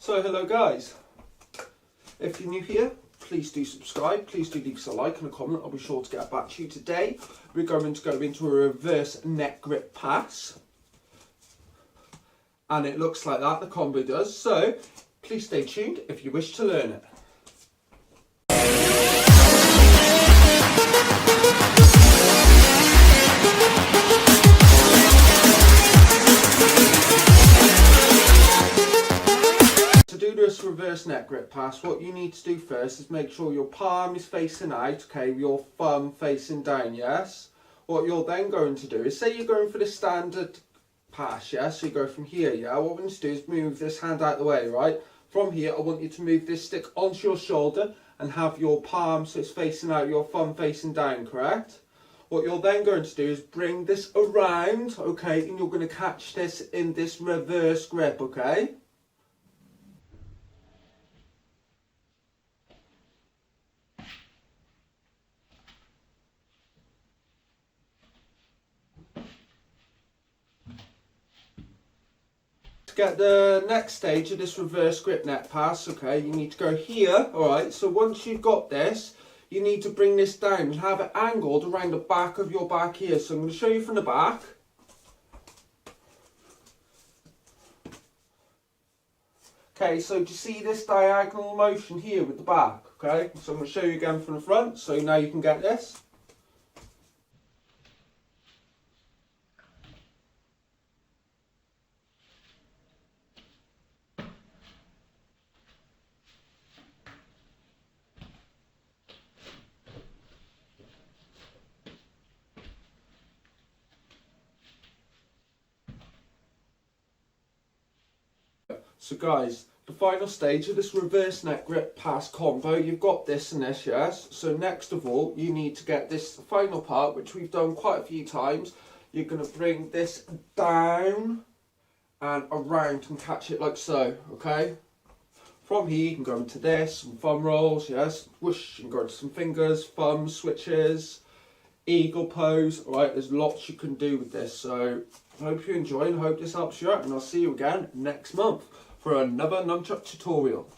So hello guys, if you're new here, please do subscribe, please do leave us a like and a comment. I'll be sure to get back to you. Today we're going to go into a reverse neck grip pass, and it looks like that, the combo does. So please stay tuned if you wish to learn it. This reverse neck grip pass, what you need to do first is make sure your palm is facing out, okay, your thumb facing down, yes. What you're then going to do is, say you're going for the standard pass, yeah, so you go from here, yeah, what we need to do is move this hand out the way, right. From here I want you to move this stick onto your shoulder and have your palm so it's facing out, your thumb facing down, correct. What you're then going to do is bring this around, okay, and you're going to catch this in this reverse grip, okay. To get the next stage of this reverse grip neck pass, okay, you need to go here, alright, so once you've got this, you need to bring this down and have it angled around the back of your back here. So I'm going to show you from the back. Okay, so do you see this diagonal motion here with the back, okay, so I'm going to show you again from the front, so now you can get this. So guys, the final stage of this reverse neck grip pass combo, you've got this and this, yes? So next of all, you need to get this final part, which we've done quite a few times. You're going to bring this down and around and catch it like so, okay? From here you can go into this, some thumb rolls, yes? Whoosh, you can go into some fingers, thumb switches, eagle pose, alright? There's lots you can do with this, so I hope you enjoy and I hope this helps you out, and I'll see you again next month for another nunchuck tutorial.